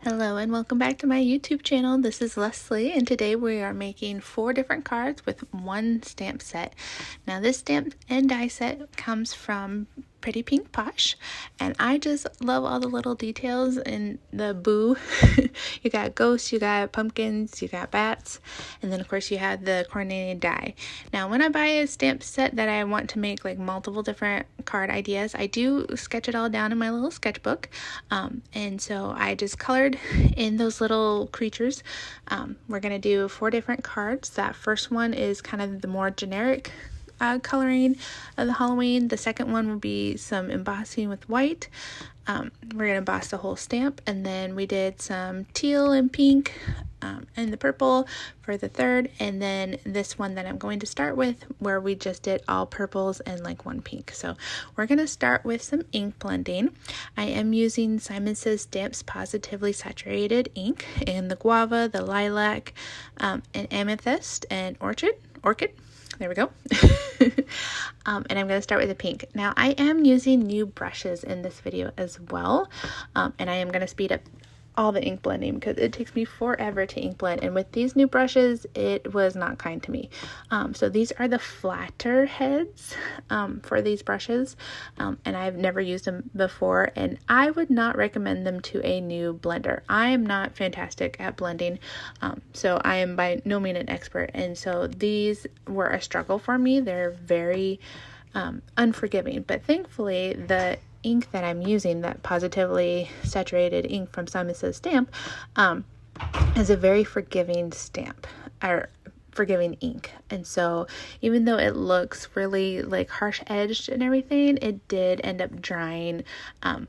Hello and welcome back to my YouTube channel. This is Leslie and today we are making 4 different cards with one stamp set. Now this stamp and die set comes from Pretty Pink Posh and I just love all the little details in the boo. You got ghosts, you got pumpkins, you got bats, and then of course you have the coordinated die. Now when I buy a stamp set that I want to make like multiple different card ideas, I do sketch it all down in my little sketchbook, and so I just colored in those little creatures. We're going to do 4 different cards. That first one is kind of the more generic coloring of the Halloween. The second one will be some embossing with white. We're going to emboss the whole stamp, and then we did some teal and pink and the purple for the third, and then this one that I'm going to start with where we just did all purples and like one pink. So we're going to start with some ink blending. I am using Simon Says Stamp's Positively Saturated ink in the guava, the lilac, and amethyst and orchid. There we go. And I'm going to start with the pink. Now I am using new brushes in this video as well, and I am going to speed up all the ink blending because it takes me forever to ink blend, and with these new brushes it was not kind to me. So these are the flatter heads for these brushes, and I've never used them before, and I would not recommend them to a new blender. I am not fantastic at blending, so I am by no means an expert, and so these were a struggle for me. They're very unforgiving, but thankfully the ink that I'm using, that Positively Saturated ink from Simon Says Stamp, is a very forgiving stamp, or forgiving ink. And so even though it looks really like harsh edged and everything, it did end up drying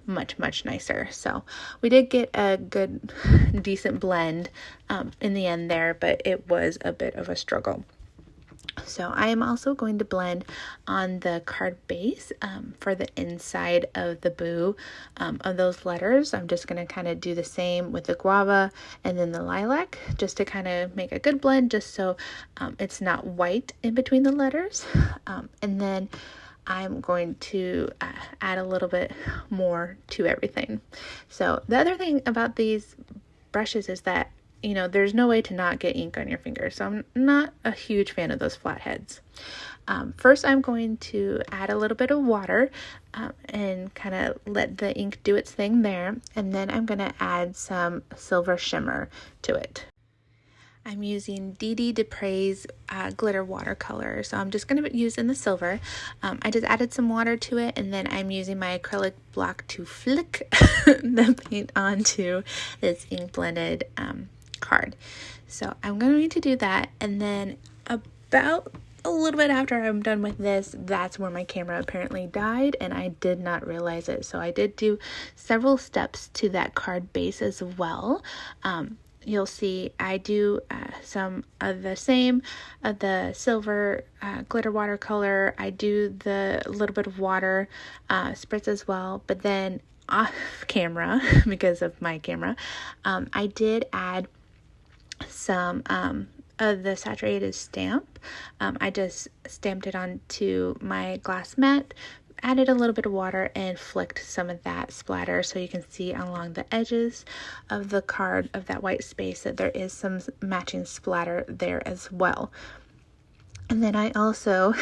much nicer. So we did get a good decent blend in the end there, but it was a bit of a struggle. So I am also going to blend on the card base for the inside of the boo of those letters. I'm just going to kind of do the same with the guava and then the lilac, just to kind of make a good blend, just so it's not white in between the letters. And then I'm going to add a little bit more to everything. So the other thing about these brushes is that there's no way to not get ink on your fingers. So I'm not a huge fan of those flat heads. First, I'm going to add a little bit of water and kind of let the ink do its thing there. And then I'm going to add some silver shimmer to it. I'm using Dee Dupre's glitter watercolor, so I'm just going to use in the silver. I just added some water to it, and then I'm using my acrylic block to flick the paint onto this ink blended card. So I'm going to do that, and then about a little bit after I'm done with this, that's where my camera apparently died, and I did not realize it. So I did do several steps to that card base as well. You'll see I do some of the same of the silver glitter watercolor. I do the little bit of water spritz as well, but then off camera, because of my camera, I did add some of the saturated stamp. I just stamped it onto my glass mat, added a little bit of water, and flicked some of that splatter so you can see along the edges of the card, of that white space, that there is some matching splatter there as well. And then I also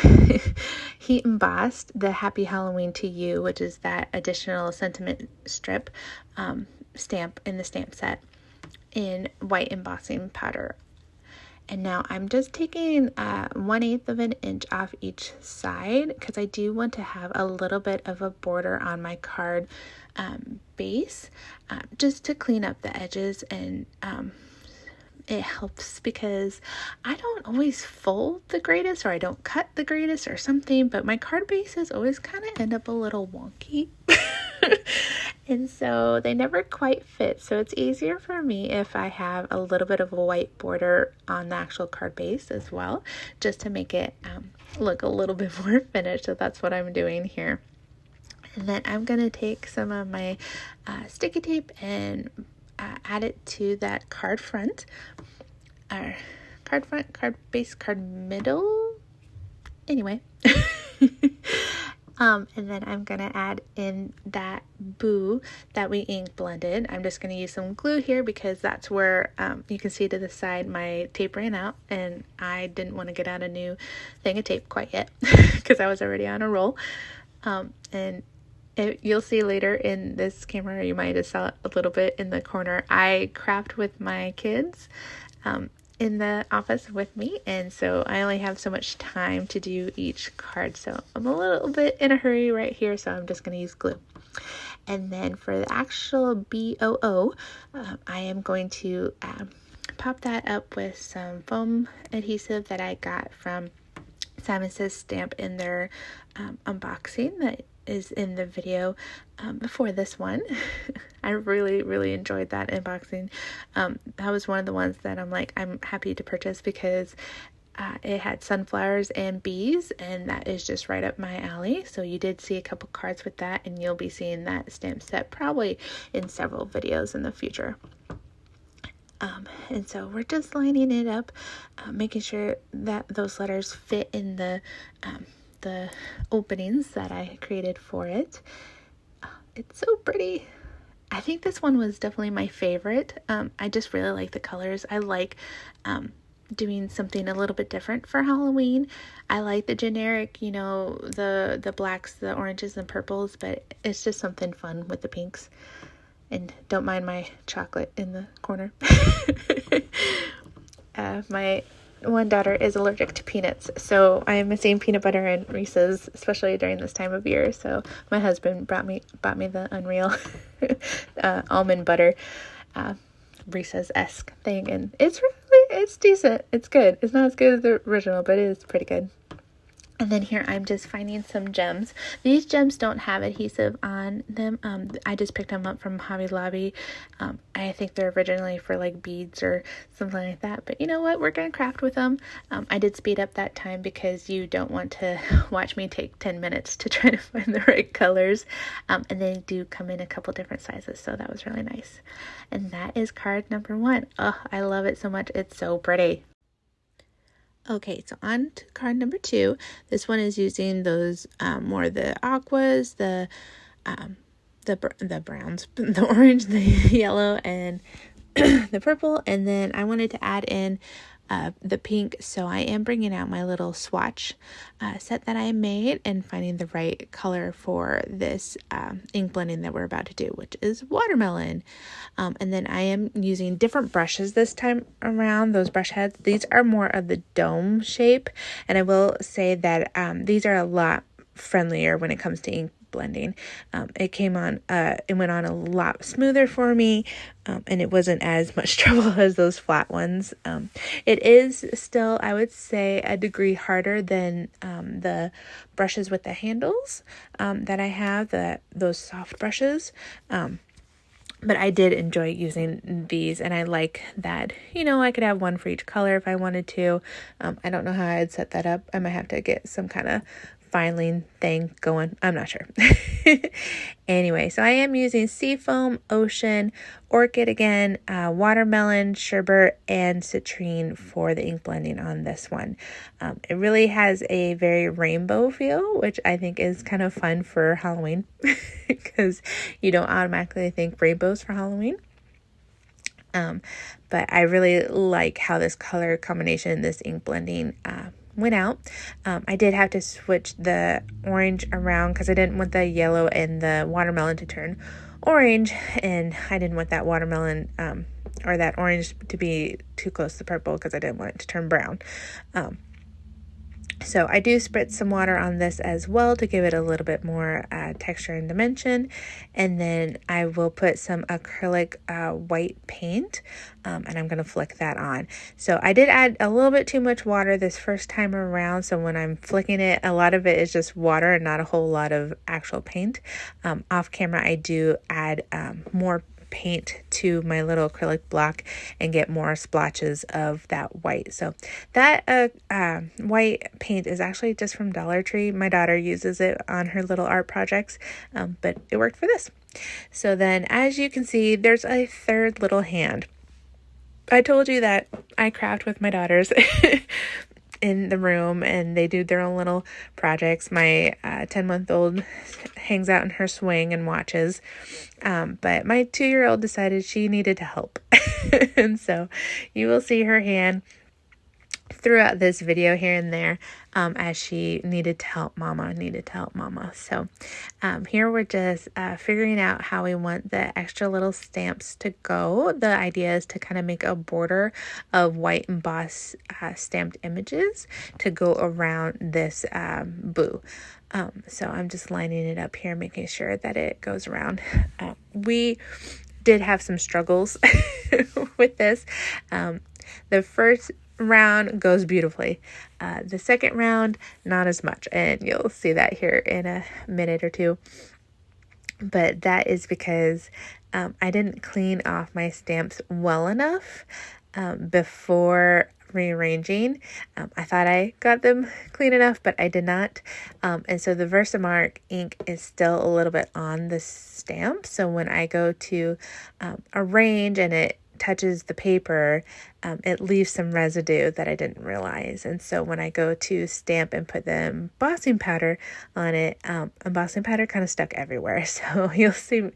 heat embossed the Happy Halloween to You, which is that additional sentiment strip stamp in the stamp set, in white embossing powder. And now I'm just taking 1/8 of an inch off each side, because I do want to have a little bit of a border on my card base, just to clean up the edges, and it helps because I don't always fold the greatest, or I don't cut the greatest or something, but my card bases always kind of end up a little wonky. And so they never quite fit. So it's easier for me if I have a little bit of a white border on the actual card base as well, just to make it look a little bit more finished. So that's what I'm doing here. And then I'm going to take some of my sticky tape and add it to that card front, or card front, card base, card middle. Anyway. And then I'm going to add in that boo that we ink blended. I'm just going to use some glue here because that's where you can see to the side my tape ran out, and I didn't want to get out a new thing of tape quite yet because I was already on a roll. And you'll see later in this camera, you might have saw it a little bit in the corner, I craft with my kids in the office with me, and so I only have so much time to do each card, so I'm a little bit in a hurry right here, so I'm just going to use glue. And then for the actual BOO, I am going to pop that up with some foam adhesive that I got from Simon Says Stamp in their unboxing that is in the video before this one. I really enjoyed that unboxing. That was one of the ones that I'm happy to purchase because it had sunflowers and bees, and that is just right up my alley. So you did see a couple cards with that, and you'll be seeing that stamp set probably in several videos in the future. And so we're just lining it up, making sure that those letters fit in the openings that I created for it. It's so pretty. I think this one was definitely my favorite. I just really like the colors. I like doing something a little bit different for Halloween. I like the generic, the blacks, the oranges, and purples, but it's just something fun with the pinks. And don't mind my chocolate in the corner. My one daughter is allergic to peanuts, so I am missing peanut butter and Reese's, especially during this time of year. So my husband bought me the Unreal almond butter Reese's-esque thing, and it's decent. It's good. It's not as good as the original, but it is pretty good. And then here I'm just finding some gems. These gems don't have adhesive on them. I just picked them up from Hobby Lobby. I think they're originally for like beads or something like that. But you know what? We're going to craft with them. I did speed up that time because you don't want to watch me take 10 minutes to try to find the right colors. And they do come in a couple different sizes. So that was really nice. And that is card number 1. Oh, I love it so much. It's so pretty. Okay, so on to card number 2. This one is using those more the aquas, the browns, the orange, the yellow, and the purple. And then I wanted to add in the pink, so I am bringing out my little swatch set that I made and finding the right color for this ink blending that we're about to do, which is watermelon. And then I am using different brushes this time around, those brush heads. These are more of the dome shape, and I will say that these are a lot friendlier when it comes to ink blending. It went on a lot smoother for me, and it wasn't as much trouble as those flat ones. It is still, I would say, a degree harder than the brushes with the handles that I have, those soft brushes. But I did enjoy using these, and I like that, I could have one for each color if I wanted to. I don't know how I'd set that up. I might have to get some kind of filing thing going. I'm not sure. Anyway, so I am using Seafoam, Ocean, Orchid again, Watermelon, Sherbet, and Citrine for the ink blending on this one. It really has a very rainbow feel, which I think is kind of fun for Halloween because you don't automatically think rainbows for Halloween. But I really like how this color combination, this ink blending, went out. I did have to switch the orange around because I didn't want the yellow and the watermelon to turn orange, and I didn't want that watermelon or that orange to be too close to purple because I didn't want it to turn brown. So I do spritz some water on this as well to give it a little bit more texture and dimension. And then I will put some acrylic white paint, and I'm going to flick that on. So I did add a little bit too much water this first time around. So when I'm flicking it, a lot of it is just water and not a whole lot of actual paint. Off camera, I do add more paint to my little acrylic block and get more splotches of that white. So that white paint is actually just from Dollar Tree. My daughter uses it on her little art projects, but it worked for this. So then, as you can see, there's a third little hand. I told you that I craft with my daughters. in the room and they do their own little projects. My 10-month-old hangs out in her swing and watches. But my 2-year-old decided she needed to help. And so you will see her hand throughout this video here and there as she needed to help mama. So here we're just figuring out how we want the extra little stamps to go. The idea is to kind of make a border of white embossed stamped images to go around this boo. So I'm just lining it up here, making sure that it goes around. We did have some struggles with this. The first round goes beautifully. The second round, not as much. And you'll see that here in a minute or two. But that is because I didn't clean off my stamps well enough before rearranging. I thought I got them clean enough, but I did not. And so the Versamark ink is still a little bit on the stamp. So when I go to arrange and it touches the paper, it leaves some residue that I didn't realize. And so when I go to stamp and put the embossing powder on it, embossing powder kind of stuck everywhere. So you'll see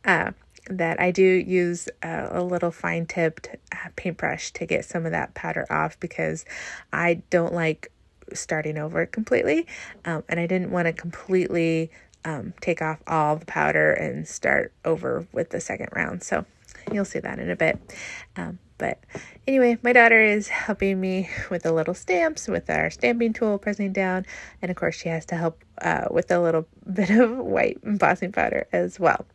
that I do use a little fine-tipped paintbrush to get some of that powder off, because I don't like starting over completely, and I didn't want to completely take off all the powder and start over with the second round. So you'll see that in a bit. But anyway, my daughter is helping me with the little stamps with our stamping tool, pressing down. And of course she has to help with a little bit of white embossing powder as well.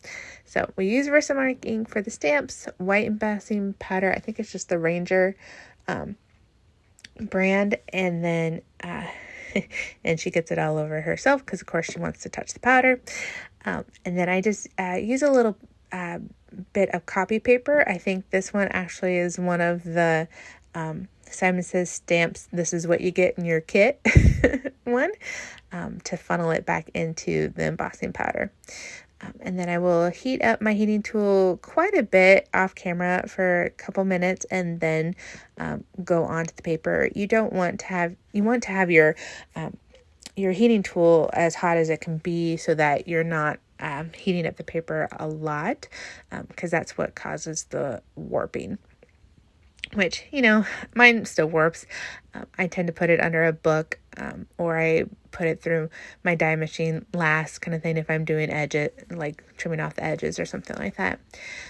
So we use Versamark ink for the stamps, white embossing powder. I think it's just the Ranger brand. And then, and she gets it all over herself because of course she wants to touch the powder. And then I just use a little bit of copy paper. I think this one actually is one of the Simon Says stamps, this is what you get in your kit one, to funnel it back into the embossing powder. And then I will heat up my heating tool quite a bit off camera for a couple minutes and then go onto the paper. You want to have your heating tool as hot as it can be so that you're not heating up the paper a lot, because that's what causes the warping, which, mine still warps. I tend to put it under a book, or I put it through my die machine last kind of thing if I'm doing like trimming off the edges or something like that.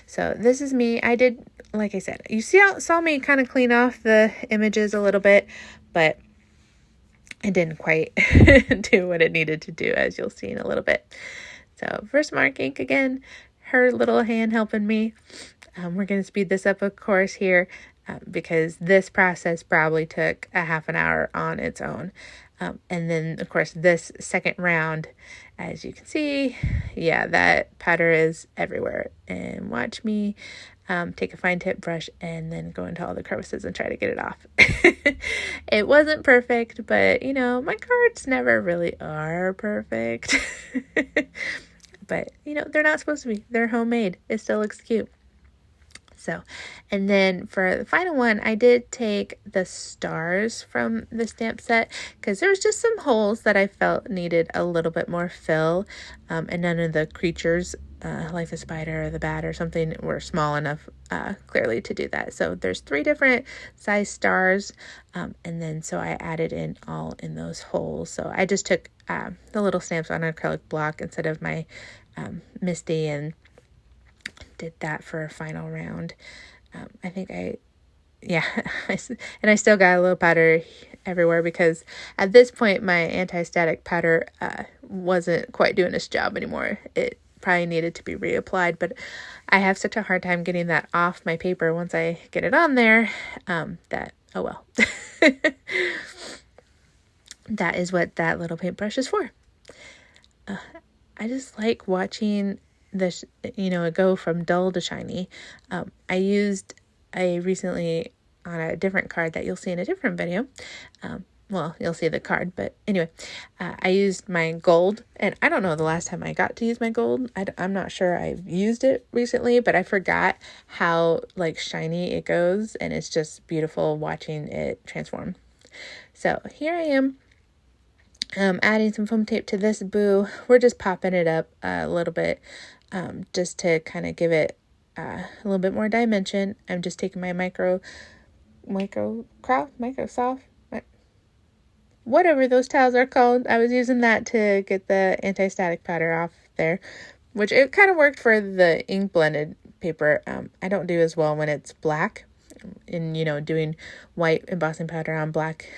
So this is me. I did, like I said, you saw me kind of clean off the images a little bit, but it didn't quite do what it needed to do, as you'll see in a little bit. So Versamark ink again, her little hand helping me. We're going to speed this up, of course, here because this process probably took a half an hour on its own. And then, of course, this second round, as you can see, yeah, that powder is everywhere. And watch me take a fine tip brush and then go into all the crevices and try to get it off. It wasn't perfect, but, my cards never really are perfect. But, they're not supposed to be. They're homemade. It still looks cute. So, and then for the final one, I did take the stars from the stamp set because there was just some holes that I felt needed a little bit more fill, and none of the creatures, like the spider or the bat or something, were small enough clearly to do that. So there's 3 different size stars, and then so I added in all in those holes. So I just took the little stamps on an acrylic block instead of my Misty and did that for a final round. I think and I still got a little powder everywhere because at this point my anti-static powder wasn't quite doing its job anymore. It probably needed to be reapplied, but I have such a hard time getting that off my paper once I get it on there that, oh well. That is what that little paintbrush is for. I just like watching this, it go from dull to shiny. I used recently on a different card that you'll see in a different video. Well, you'll see the card, but anyway, I used my gold, and I don't know the last time I got to use my gold. I'm not sure I've used it recently, but I forgot how shiny it goes, and it's just beautiful watching it transform. So here I am adding some foam tape to this boo. We're just popping it up a little bit just to kind of give it a little bit more dimension. I'm just taking my Microsoft, whatever those towels are called. I was using that to get the anti-static powder off there, which it kind of worked for the ink blended paper. I don't do as well when it's black, and doing white embossing powder on black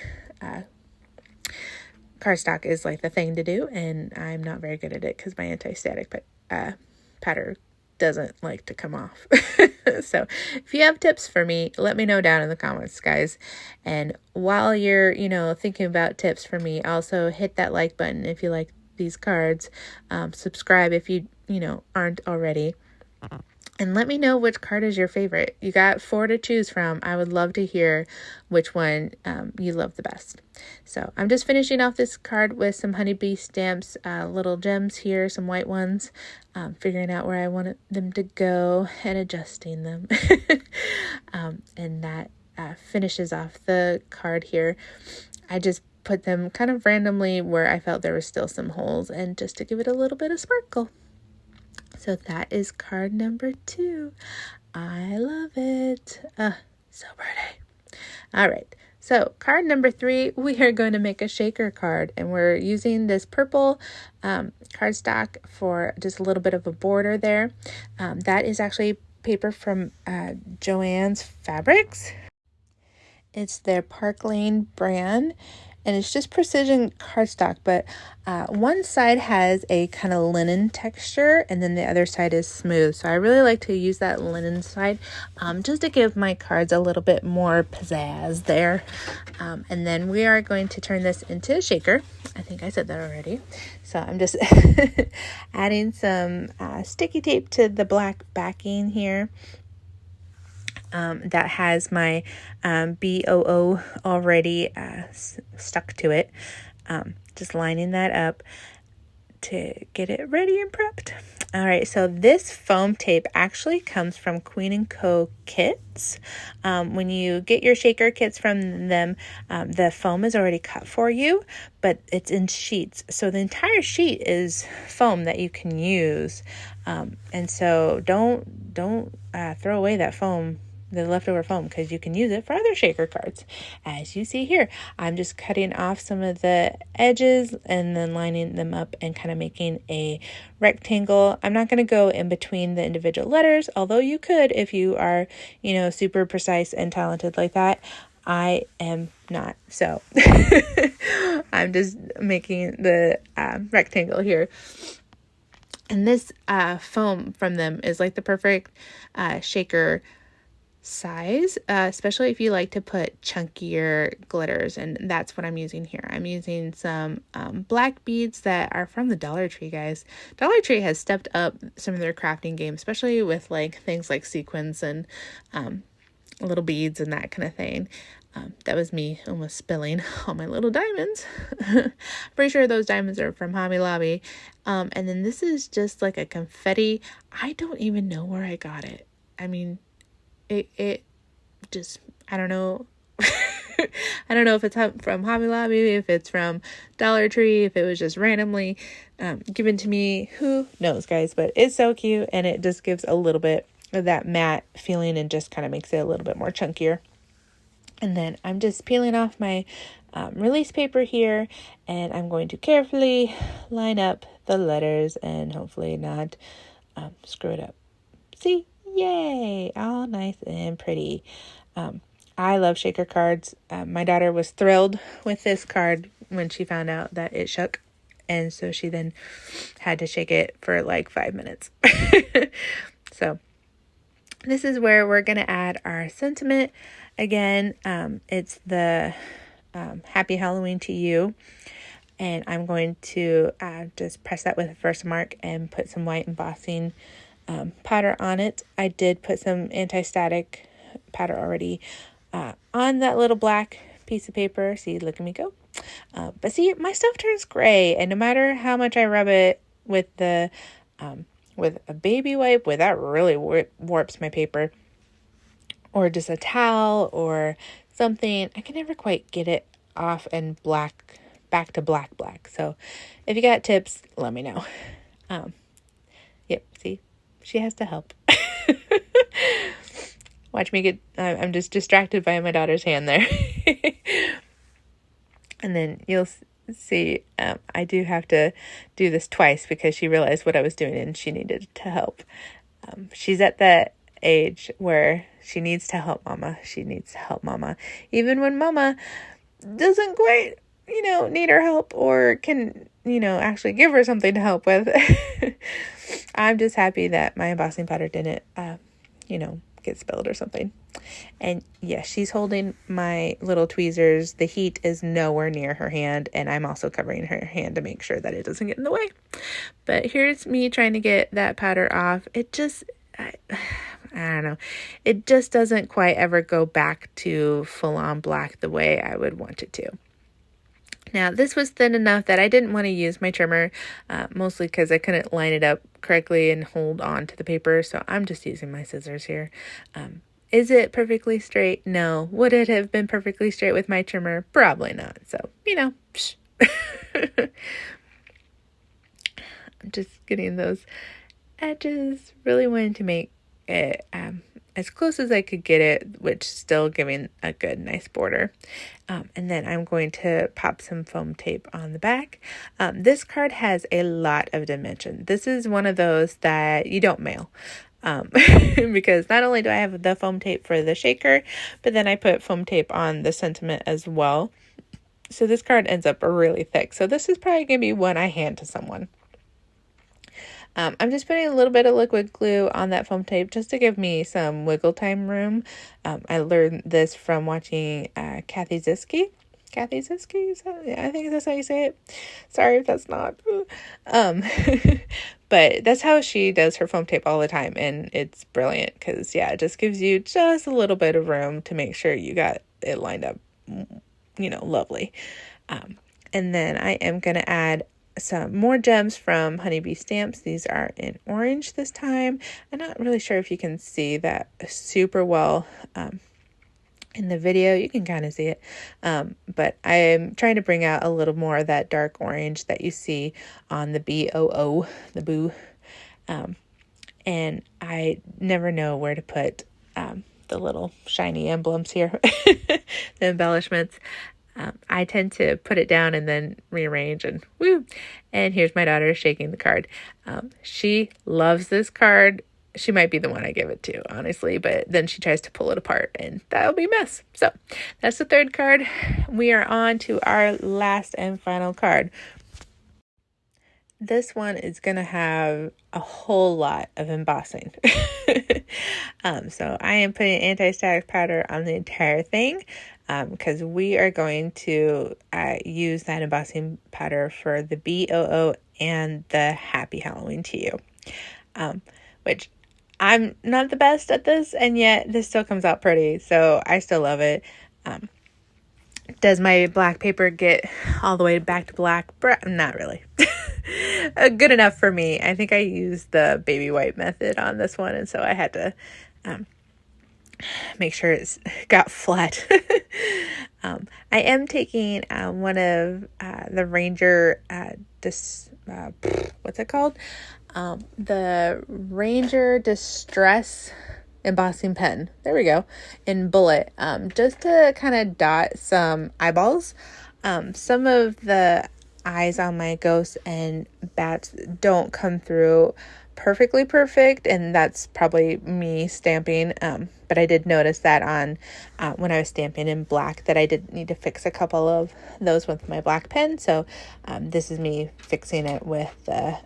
cardstock is like the thing to do, and I'm not very good at it because my anti-static powder doesn't like to come off. So if you have tips for me, let me know down in the comments, guys. And while you're thinking about tips for me, also hit that like button if you like these cards. Subscribe if you aren't already, and let me know which card is your favorite. You got 4 to choose from. I would love to hear which one you love the best. So I'm just finishing off this card with some honeybee stamps, little gems here, some white ones, figuring out where I want them to go and adjusting them. And that finishes off the card here. I just put them kind of randomly where I felt there was still some holes, and just to give it a little bit of sparkle. So that is card number 2. I love it. So pretty. All right. So card number 3, we are going to make a shaker card, and we're using this purple cardstock for just a little bit of a border there. That is actually paper from Joann's Fabrics. It's their Park Lane brand, and it's just precision cardstock, but one side has a kind of linen texture, and then the other side is smooth. So I really like to use that linen side just to give my cards a little bit more pizzazz there. And then we are going to turn this into a shaker. I think I said that already. So I'm just adding some sticky tape to the black backing here. That has my BOO already stuck to it. Just lining that up to get it ready and prepped. All right, so this foam tape actually comes from Queen & Co. kits. When you get your shaker kits from them, the foam is already cut for you, but it's in sheets. So the entire sheet is foam that you can use. And so don't throw away that foam, the leftover foam, because you can use it for other shaker cards. As you see here, I'm just cutting off some of the edges and then lining them up and kind of making a rectangle. I'm not going to go in between the individual letters, although you could if you are, super precise and talented like that. I am not. So I'm just making the rectangle here. And this foam from them is like the perfect shaker size, especially if you like to put chunkier glitters, and that's what I'm using here. I'm using some black beads that are from the Dollar Tree, guys. Dollar Tree has stepped up some of their crafting game, especially with like things like sequins and little beads and that kind of thing. That was me almost spilling all my little diamonds. Pretty sure those diamonds are from Hobby Lobby. And then this is just like a confetti. I don't even know where I got it. I mean, it just, I don't know. I don't know if it's from Hobby Lobby, if it's from Dollar Tree, if it was just randomly given to me. Who knows, guys? But it's so cute, and it just gives a little bit of that matte feeling and just kind of makes it a little bit more chunkier. And then I'm just peeling off my release paper here, and I'm going to carefully line up the letters and hopefully not screw it up. See? Yay! All nice and pretty. I love shaker cards. My daughter was thrilled with this card when she found out that it shook. And so she then had to shake it for like 5 minutes. So this is where we're going to add our sentiment. Again, it's the Happy Halloween to You. And I'm going to just press that with a Versamark and put some white embossing powder on it. I did put some anti-static powder already on that little black piece of paper. See, look at me go. But see, my stuff turns gray, and no matter how much I rub it with the with a baby wipe, that really warps my paper, or just a towel or something, I can never quite get it off and back to black. So if you got tips, let me know. Yep, see, she has to help. Watch me get, I'm just distracted by my daughter's hand there. And then you'll see, I do have to do this twice because she realized what I was doing and she needed to help. She's at that age where she needs to help mama. She needs to help mama. Even when mama doesn't quite, need her help or can, actually give her something to help with. I'm just happy that my embossing powder didn't, get spilled or something. And yes, she's holding my little tweezers. The heat is nowhere near her hand, and I'm also covering her hand to make sure that it doesn't get in the way. But here's me trying to get that powder off. It just, I don't know. It just doesn't quite ever go back to full-on black the way I would want it to. Now, this was thin enough that I didn't want to use my trimmer, mostly because I couldn't line it up correctly and hold on to the paper, so I'm just using my scissors here. Is it perfectly straight? No. Would it have been perfectly straight with my trimmer? Probably not. So, psh. I'm just getting those edges, really wanting to make it as close as I could get it, which still giving a good, nice border. And then I'm going to pop some foam tape on the back. This card has a lot of dimension. This is one of those that you don't mail. Because not only do I have the foam tape for the shaker, but then I put foam tape on the sentiment as well. So this card ends up really thick. So this is probably going to be one I hand to someone. I'm just putting a little bit of liquid glue on that foam tape just to give me some wiggle time room. I learned this from watching Kathy Ziske. Kathy Ziske? I think that's how you say it. Sorry if that's not. But that's how she does her foam tape all the time. And it's brilliant because, it just gives you just a little bit of room to make sure you got it lined up, lovely. And then I am going to add some more gems from Honeybee Stamps. These are in orange this time. I'm not really sure if you can see that super well in the video. You can kind of see it. But I am trying to bring out a little more of that dark orange that you see on the BOO, the boo. And I never know where to put the little shiny emblems here, the embellishments. I tend to put it down and then rearrange and woo. And here's my daughter shaking the card. She loves this card. She might be the one I give it to, honestly, but then she tries to pull it apart and that'll be a mess. So that's the third card. We are on to our last and final card. This one is going to have a whole lot of embossing. So I am putting anti-static powder on the entire thing because we are going to use that embossing powder for the BOO and the Happy Halloween to You, which I'm not the best at this, and yet this still comes out pretty, so I still love it. Does my black paper get all the way back to black? Not really. Good enough for me. I think I used the baby wipe method on this one, and so I had to make sure it's got flat. I am taking one of the Ranger, what's it called? The Ranger Distress embossing pen. There we go. In Bullet. Just to kind of dot some eyeballs. Some of the eyes on my ghosts and bats don't come through perfectly perfect, and that's probably me stamping. But I did notice that on when I was stamping in black that I did need to fix a couple of those with my black pen. So this is me fixing it with the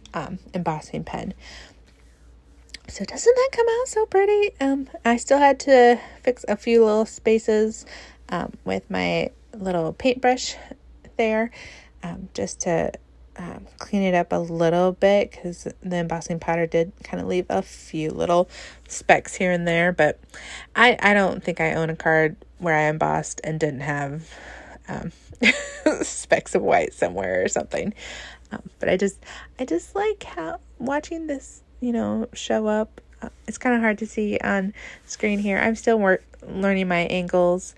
embossing pen. So doesn't that come out so pretty? I still had to fix a few little spaces with my little paintbrush there, just to clean it up a little bit, because the embossing powder did kind of leave a few little specks here and there. But I don't think I own a card where I embossed and didn't have specks of white somewhere or something. But I just like how watching this show up. It's kind of hard to see on screen here. I'm still learning my angles.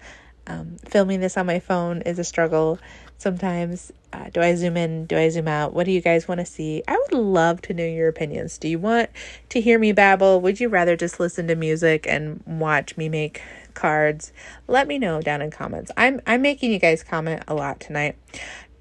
Filming this on my phone is a struggle sometimes. Do I zoom in? Do I zoom out? What do you guys want to see? I would love to know your opinions. Do you want to hear me babble? Would you rather just listen to music and watch me make cards? Let me know down in comments. I'm making you guys comment a lot tonight.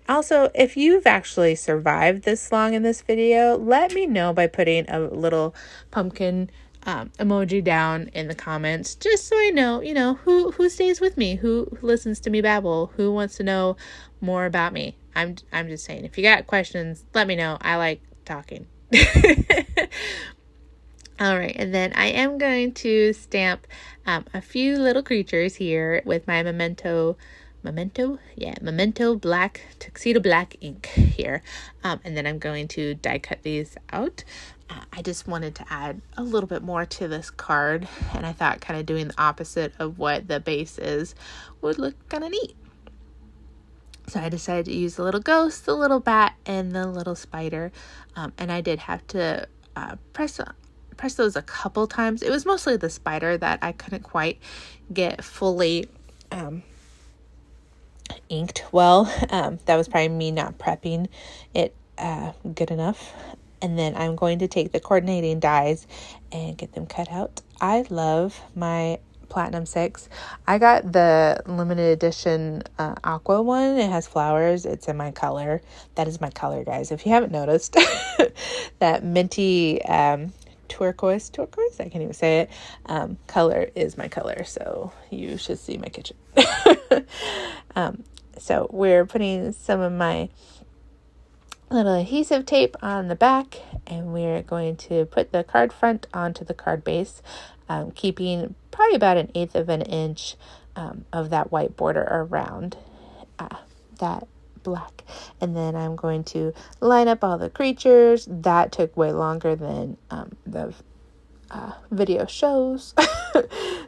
Also, if you've actually survived this long in this video, let me know by putting a little pumpkin emoji down in the comments, just so I know, who stays with me, who listens to me babble, who wants to know more about me. I'm just saying, if you got questions, let me know. I like talking. All right, and then I am going to stamp a few little creatures here with my Memento black, tuxedo black ink here. And then I'm going to die cut these out. I just wanted to add a little bit more to this card, and I thought kind of doing the opposite of what the base is would look kind of neat. So I decided to use the little ghost, the little bat, and the little spider. And I did have to press those a couple times. It was mostly the spider that I couldn't quite get fully inked well. That was probably me not prepping it good enough. And then I'm going to take the coordinating dies and get them cut out. I love my Platinum 6. I got the limited edition aqua one. It has flowers. It's in my color. That is my color, guys. If you haven't noticed, that minty turquoise, I can't even say it, color is my color. So you should see my kitchen. So we're putting some of my little adhesive tape on the back, and we're going to put the card front onto the card base, keeping probably about 1/8 of an inch of that white border around that black. And then I'm going to line up all the creatures. That took way longer than the video shows.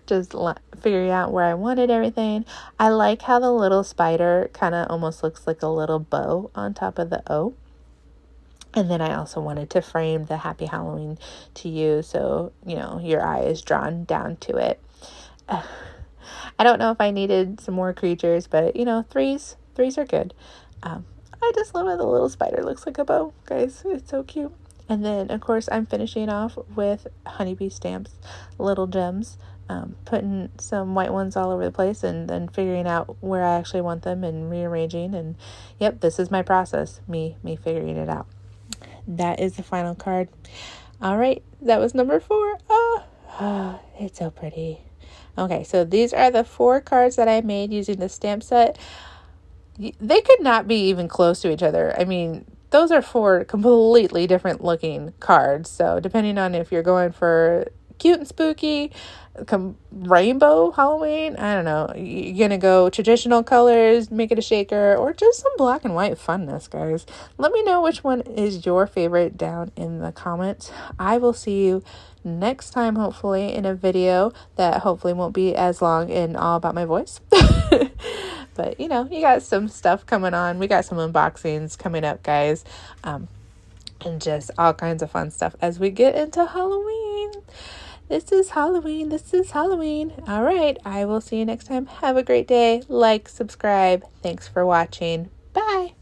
Just figuring out where I wanted everything. I like how the little spider kind of almost looks like a little bow on top of the O. And then I also wanted to frame the Happy Halloween to you, so, your eye is drawn down to it. I don't know if I needed some more creatures, but, threes are good. I just love how the little spider looks like a bow, guys. It's so cute. And then, of course, I'm finishing off with honeybee stamps, little gems, putting some white ones all over the place, and then figuring out where I actually want them and rearranging. And, yep, this is my process, me figuring it out. That is the final card. All right, that was number 4. Oh, it's so pretty. Okay, so these are the 4 cards that I made using the stamp set. They could not be even close to each other. I mean, those are 4 completely different looking cards. So depending on if you're going for cute and spooky, rainbow Halloween, I don't know, you're gonna go traditional colors, make it a shaker, or just some black and white funness, guys. Let me know which one is your favorite down in the comments. I will see you next time, hopefully, in a video that hopefully won't be as long and all about my voice. But you got some stuff coming on. We got some unboxings coming up, guys, and just all kinds of fun stuff as we get into Halloween. This is Halloween. All right, I will see you next time. Have a great day. Like, subscribe. Thanks for watching. Bye.